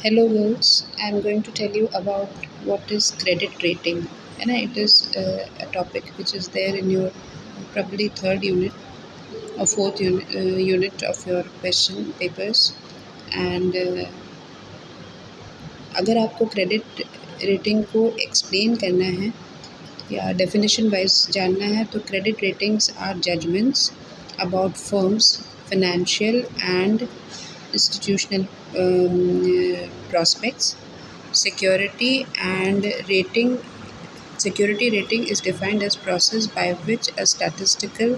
Hello girls, I am going to tell you about what is credit rating. And it is a topic which is there in your probably third unit or fourth unit of your question papers. And अगर आपको credit rating को explain करना है या definition wise जानना है तो credit ratings are judgements about firms financial and institutional prospects. Security and rating. Security rating is defined as process by which a statistical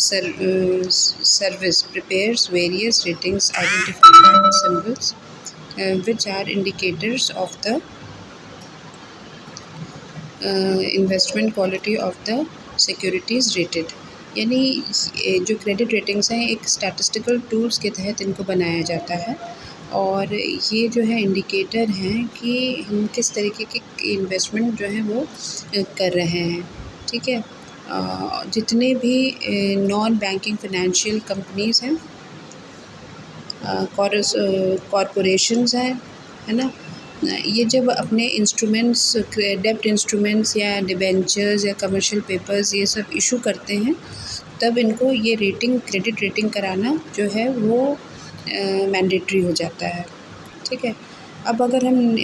service prepares various ratings identified by symbols, which are indicators of the investment quality of the securities rated. यानी जो credit ratings हैं एक statistical tools के तहत इनको बनाया जाता है और ये जो है इंडिकेटर हैं कि हम किस तरीके के इन्वेस्टमेंट जो है वो कर रहे हैं। ठीक है, जितने भी नॉन बैंकिंग फाइनेंशियल कंपनीज़ हैं, कॉरपोरेशंस हैं, है ना, ये जब अपने इंस्ट्रूमेंट्स डेब्ट इंस्ट्रूमेंट्स या डिबेंचर्स या कमर्शियल पेपर्स ये सब इशू करते हैं तब इनको ये रेटिंग क्रेडिट रेटिंग कराना जो है वो मैंडेटरी हो जाता है। ठीक है, अब अगर हम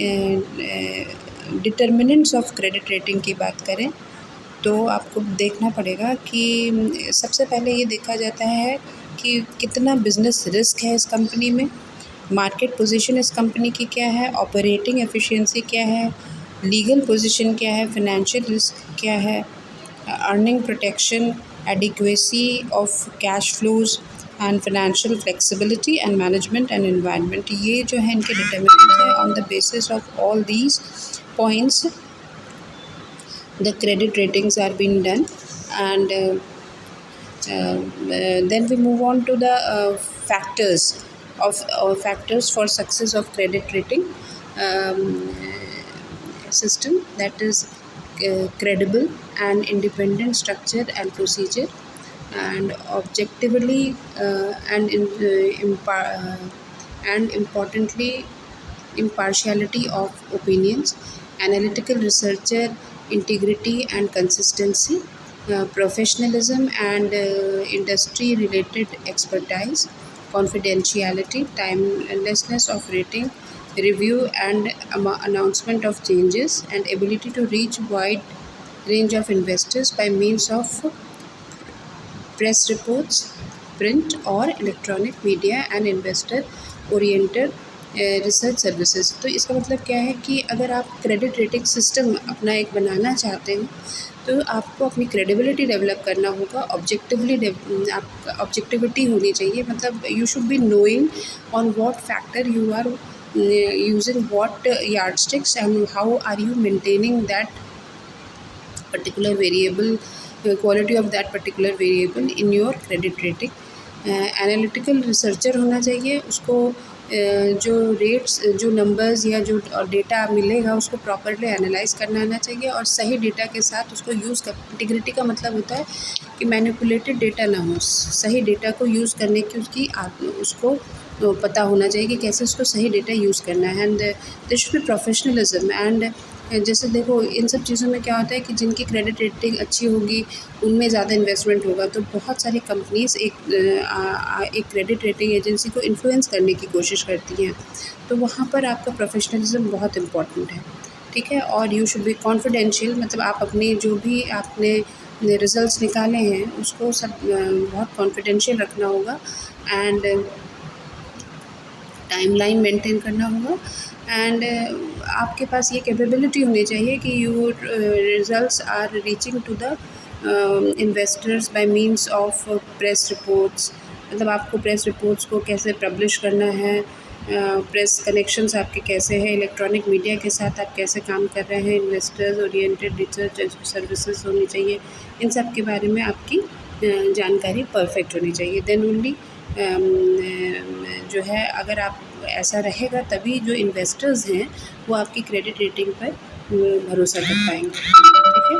डिटर्मिनेंट्स ऑफ क्रेडिट रेटिंग की बात करें तो आपको देखना पड़ेगा कि सबसे पहले ये देखा जाता है कि कितना बिज़नेस रिस्क है इस कंपनी में, मार्केट पोजीशन इस कंपनी की क्या है, ऑपरेटिंग एफिशिएंसी क्या है, लीगल पोजीशन क्या है, फाइनेंशियल रिस्क क्या है, earning protection, adequacy of cash flows and financial flexibility and management and environment. ये जो है इनके डिटर्मिनेंट्स हैं। On the basis of all these points the credit ratings are being done, and then we move on to the factors for success of credit rating system, that is credible and independent structure and procedure, and objectively and importantly impartiality of opinions, analytical researcher, integrity and consistency, professionalism and industry related expertise, confidentiality, timelessness of rating, review and announcement of changes, and ability to reach wide range of investors by means of press reports, print or electronic media and investor oriented research services. तो इसका मतलब क्या है कि अगर आप credit rating system अपना एक बनाना चाहते हैं तो आपको अपनी क्रेडिबिलिटी डेवलप करना होगा, आप ऑब्जेक्टिविटी होनी चाहिए, मतलब you should be knowing on what factor you are using what yardsticks and how are you maintaining that particular variable, quality of that particular variable in your credit rating. Analytical researcher होना चाहिए, उसको जो rates, जो numbers या जो data मिलेगा उसको properly analyse करना आना चाहिए और सही डेटा के साथ उसको यूज़ कर। इंटीग्रिटी का मतलब होता है कि मैनिपुलेटेड डेटा ना हो, सही डेटा को यूज़ करने की उसको पता होना चाहिए कि कैसे उसको सही डेटा यूज़ करना है। And there should be professionalism. And जैसे देखो इन सब चीज़ों में क्या होता है कि जिनकी क्रेडिट रेटिंग अच्छी होगी उनमें ज़्यादा इन्वेस्टमेंट होगा, तो बहुत सारी कंपनीज़ एक क्रेडिट रेटिंग एजेंसी को इन्फ्लुएंस करने की कोशिश करती हैं, तो वहाँ पर आपका प्रोफेशनलिज्म बहुत इम्पॉर्टेंट है। ठीक है, और यू शुड बी कॉन्फिडेंशियल, मतलब आप अपने जो भी आपने रिजल्ट्स निकाले हैं उसको सब बहुत कॉन्फिडेंशियल रखना होगा एंड टाइमलाइन मेंटेन करना होगा। एंड आपके पास ये कैपेबिलिटी होनी चाहिए कि your results are reaching to the investors by means of press reports, मतलब आपको प्रेस रिपोर्ट्स को कैसे पब्लिश करना है, प्रेस कनेक्शंस आपके कैसे हैं, इलेक्ट्रॉनिक मीडिया के साथ आप कैसे काम कर रहे हैं, इन्वेस्टर्स ओरिएंटेड रिसर्च सर्विसेज होनी चाहिए, इन सब के बारे में आपकी जानकारी परफेक्ट होनी चाहिए। देन ओनली जो है अगर आप ऐसा रहेगा तभी जो इन्वेस्टर्स हैं वो आपकी क्रेडिट रेटिंग पर भरोसा कर पाएंगे। ठीक है।